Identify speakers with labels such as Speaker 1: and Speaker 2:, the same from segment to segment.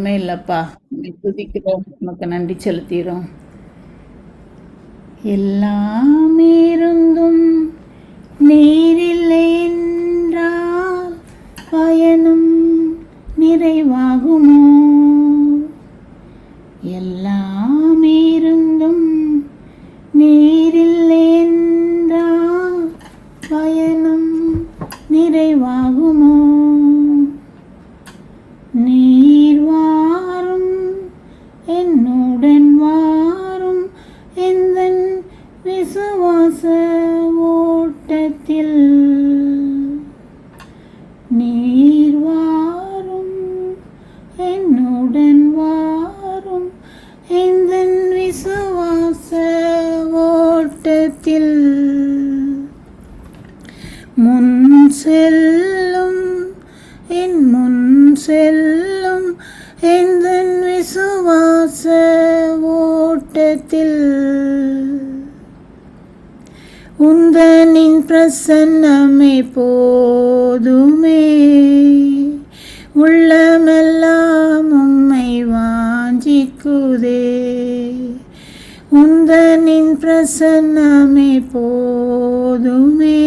Speaker 1: இல்லப்பா. உம்மை துதிக்கிறோம். உமக்கு நன்றி செலுத்துகிறோம். எல்லாம் இருந்தும் நீரில்லை என்றால் பயணம் நிறைவாகுமோ? எல்லாம் இருந்தும் நீரில்லை என்றால் பயணம் நிறைவாகுமோ? நீர் வாரும் என்னுடன் வாரும் எந்தன் விசுவாச ஓட்டத்தில். நீர் வாரும் என்னுடன் வாரும் எந்தன் விசுவாச ஓட்டத்தில். முன் செல்லும் என் முன் செல்லும் எந்தன் விசுவாச ஓட்டத்தில். உந்தனின் பிரசன்னமே போதுமே, உள்ளமெல்லாம் உம்மை வாஞ்சிக்குதே. உந்தனின் பிரசன்னமே போதுமே,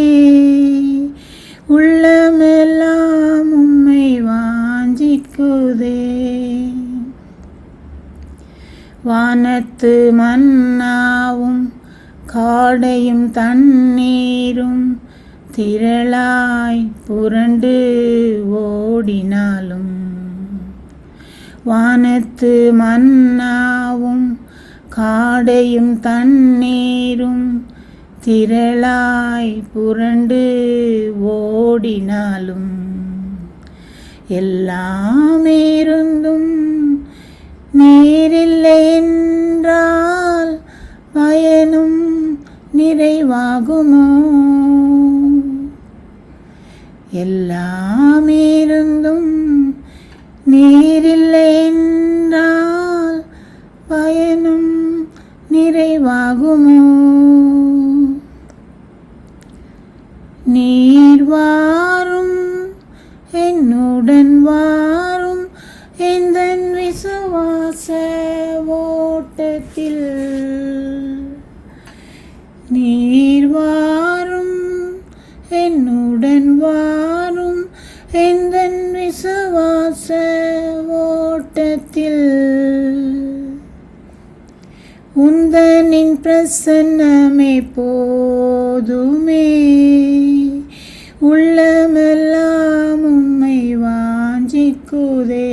Speaker 1: உள்ளமெல்லாம் உம்மை வாஞ்சிக்குதே. வானத்து மன்னாவும் காடையும் தண்ணீரும் திரளாய் புரண்டு ஓடினாலும். வானத்து மன்னாவும் காடையும் தண்ணீரும் திரளாய் புரண்டு ஓடினாலும். எல்லாம் இருந்தும் நீரில்லை என்றால் பயனும் நிறைவாகுமோ? எல்லாம் இருந்தும் நீரில்லை என்றால் பயனும் நிறைவாகுமோ? நீர் வாரும் என்னுடன் வாரும் எந்தன் விசுவாச ஓட்டத்தில். நீர் வாரும் என்னுடன் வாரும் எந்தன் விசுவாச ஓட்டத்தில். உந்தனின் பிரசன்னமே போதுமே, உள்ளமெல்லாம் உம்மை வாஞ்சிக்குதே.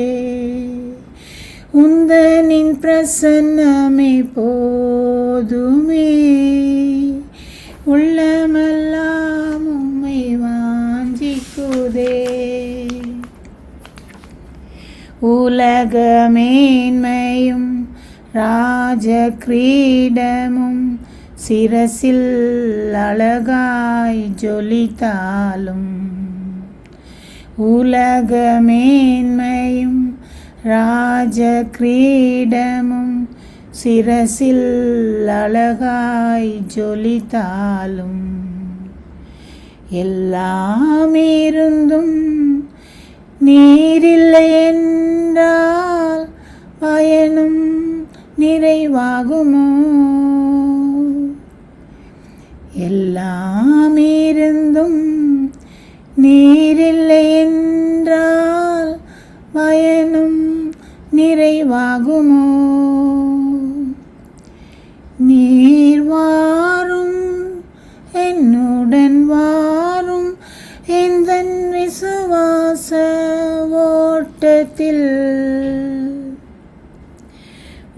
Speaker 1: உந்தனின் பிரசன்னமே போதுமே, உள்ளமெல்லாம் உம்மை வாஞ்சிக்குதே. உலக மேன்மையும் ராஜ கிரீடமும் சிரசில் அழகாய் ஜொலித்தாலும். உலக மேன்மையும் ராஜ கிரீடமும் சிரசில் அழகாய் ஜொலித்தாலும். எல்லாம் இருந்தும் நீரில்லை என்றால் பயனும் நிறைவாகுமோ? எல்லாம் இருந்தும் நீரில்லை என்றால் பயனும் நிறைவாகுமோ? நீர் வாரும் என்னுடன் வாரும் எந்தன் விசுவாச ஓட்டத்தில்.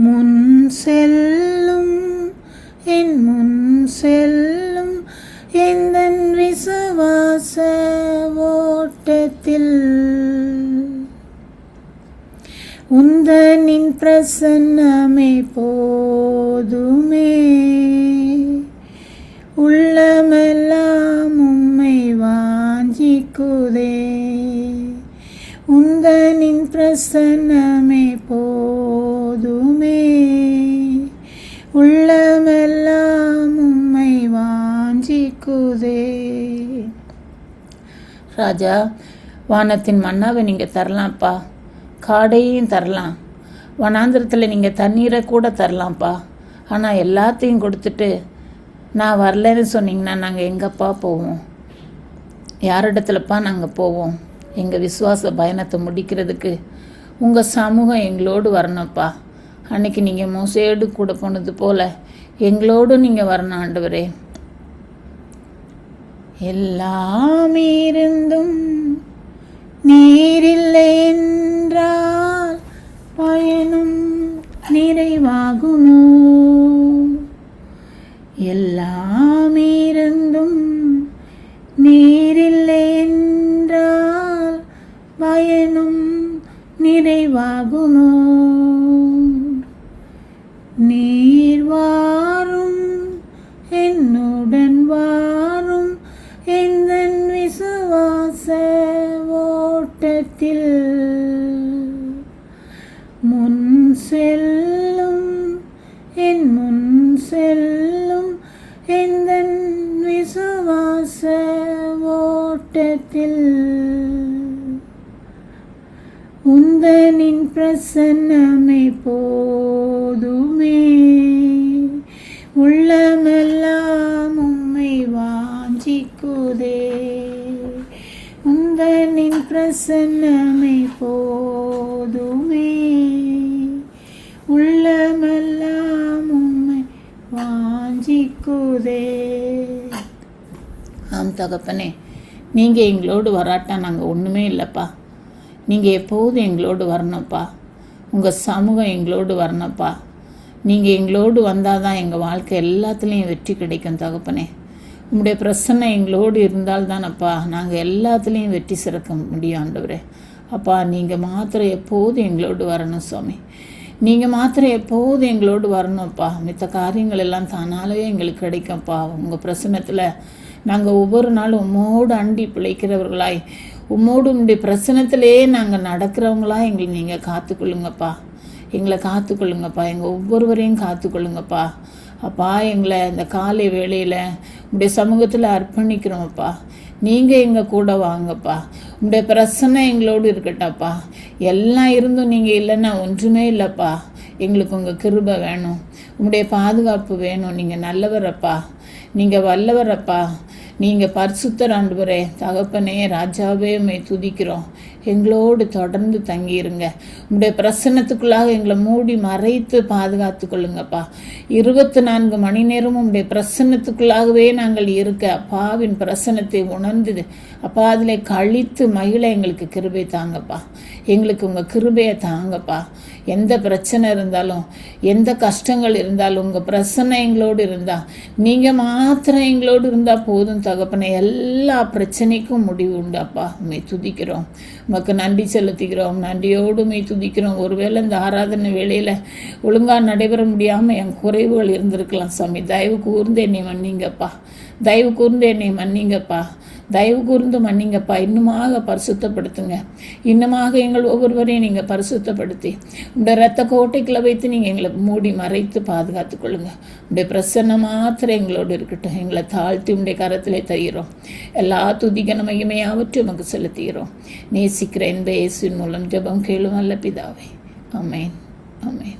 Speaker 1: முன் செல்லும் என் முன் செல்லும் எந்தன் விசுவாச ஓட்டத்தில். உந்தனின் பிரசன்னமே போதுமே, உள்ளமெல்லாம் உம்மை வாஞ்சிக்குதே. உந்தனின் பிரசன்னமே போதுமே, உள்ளமெல்லாம் உம்மை வாஞ்சிக்குதே. ராஜா, வானத்தின் மன்னாவை நீங்கள் தரலாம்ப்பா. காடையும் தரலாம், வனாந்திரத்தில் நீங்கள் தண்ணீரை கூட தரலாம்ப்பா. ஆனால் எல்லாத்தையும் கொடுத்துட்டு நான் வரலன்னு சொன்னீங்கன்னா நாங்கள் எங்கப்பா போவோம்? யாரிடத்துலப்பா நாங்கள் போவோம்? எங்கள் விசுவாச பயணத்தை முடிக்கிறதுக்கு உங்கள் சமூகம் எங்களோடு வரணும்ப்பா. அன்னைக்கு நீங்கள் மோசேடு கூட போனது போல் எங்களோடு நீங்கள் வரணும் ஆண்டவரே. எல்லாம் இருந்தும் நீரில்லை என்றால் பயனும் நிறைவாகுமோ? எல்லாம் இருந்தும் நீரில்லை என்றால் பயனும் நிறைவாகுமோ? நீர் வாரும் என்னுடன் வாரும் எந்தன் விசுவாச ஓட்டத்தில் முன் செல்லும் என் முன் செல்லும் எந்தன் விசுவாச ஓட்டத்தில் உந்தனின் பிரசன்னமே போதுமே, உள்ளமெல்லாம் உம்மை வாஞ்சிக்குதே. உந்தனின் பிரசன்னமே போதுமே, உள்ளமெல்லாம் உம்மை வாஞ்சிக்குதே. ஆம் தகப்பனே, நீங்கள் எங்களோடு வராட்டா நாங்கள் ஒன்றுமே இல்லைப்பா. நீங்கள் எப்போதும் எங்களோடு வரணும்ப்பா. உங்கள் சமூகம் எங்களோடு வரணும்ப்பா. நீங்கள் எங்களோடு வந்தால் தான் எங்கள் வாழ்க்கை எல்லாத்துலேயும் வெற்றி கிடைக்கும் தகப்பனே. உங்களுடைய பிரசன்னை எங்களோடு இருந்தால் தானப்பா நாங்கள் எல்லாத்துலேயும் வெற்றி சிறக்க முடியும் ஆண்டவரே. அப்பா, நீங்கள் மாத்திரம் எப்போதும் எங்களோடு வரணும் சுவாமி. நீங்கள் மாத்திரம் எப்போதும் எங்களோடு வரணும்ப்பா. மித்த காரியங்கள் எல்லாம் தானாலே எங்களுக்கு கிடைக்கும்ப்பா. உங்கள் பிரசன்னத்தில் நாங்கள் ஒவ்வொரு நாளும் உம்மோடு அண்டி பிழைக்கிறவர்களாய், உம்மோடு உங்களுடைய பிரசனத்திலே நாங்கள் நடக்கிறவங்களா எங்களை நீங்கள் காத்துக்கொள்ளுங்கப்பா. எங்களை காத்துக்கொள்ளுங்கப்பா. எங்கள் ஒவ்வொருவரையும் காத்துக்கொள்ளுங்கப்பா. அப்பா, எங்களை இந்த காலை வேளையில் உங்களுடைய சமூகத்தில் அர்ப்பணிக்கிறோம்ப்பா. நீங்கள் எங்கள் கூட வாங்கப்பா. உங்களுடைய பிரசனை எங்களோடு இருக்கட்டாப்பா. எல்லாம் இருந்தும் நீங்கள் இல்லைன்னா ஒன்றுமே இல்லைப்பா. எங்களுக்கு உங்கள் கிருபை வேணும், உங்களுடைய பாதுகாப்பு வேணும். நீங்கள் நல்லவரப்பா, நீங்கள் வல்லவரப்பா, நீங்கள் பரிசுத்தர் ஆண்டவரே. தகப்பனே, ராஜாவே, உம்மை துதிக்கிறோம். எங்களோடு தொடர்ந்து தங்கியிருங்க. உங்களுடைய பிரசன்னத்துக்குள்ளாக எங்களை மூடி மறைத்து பாதுகாத்து கொள்ளுங்கப்பா. 24 மணி நேரமும் உங்களுடைய பிரசன்னத்துக்குள்ளாகவே நாங்கள் இருக்க அப்பாவின் பிரசன்னத்தை உணர்ந்து அப்பா அதில் கழித்து மகிழ எங்களுக்கு கிருபை தாங்கப்பா. எங்களுக்கு உங்கள் கிருபையை தாங்கப்பா. எந்த பிரச்சனை இருந்தாலும், எந்த கஷ்டங்கள் இருந்தாலும் உங்கள் பிரசன்னை எங்களோடு இருந்தால், நீங்கள் மாத்திரம் எங்களோடு இருந்தால் போதும் தகப்பனே. எல்லா பிரச்சனைக்கும் முடிவு உண்டாப்பா. உண்மை துதிக்கிறோம், உமக்கு நன்றி செலுத்துகிறோம். நன்றியோடு உண்மை துதிக்கிறோம். ஒருவேளை இந்த ஆராதனை வேளையில் ஒழுங்காக நடைபெற முடியாமல் என் குறைவுகள் இருந்திருக்கலாம் சாமி. தயவு கூர்ந்து என்னை மன்னிங்கப்பா. தயவு கூர்ந்து என்னை மன்னிங்கப்பா. தயவு கூர்ந்து மன்னிங்கப்பா. இன்னுமாக பரிசுத்தப்படுத்துங்க. இன்னுமாக எங்கள் ஒவ்வொருவரையும் நீங்கள் பரிசுத்தப்படுத்தி உடைய இரத்த கோட்டைக்குள்ள வைத்து நீங்கள் எங்களை மூடி மறைத்து பாதுகாத்து கொள்ளுங்க. உடைய பிரசன்னம் மாத்திரம் எங்களோடு இருக்கட்டும். எங்களை தாழ்த்தி உடைய கரத்திலே தருகிறோம். எல்லா துதிகன மகிமையாவற்றையும் நமக்கு செலுத்துகிறோம். நேசிக்கிற இந்த இயேசுவின் மூலம் ஜெபம் கேளும் நல்ல பிதாவே. ஆமென், ஆமென்.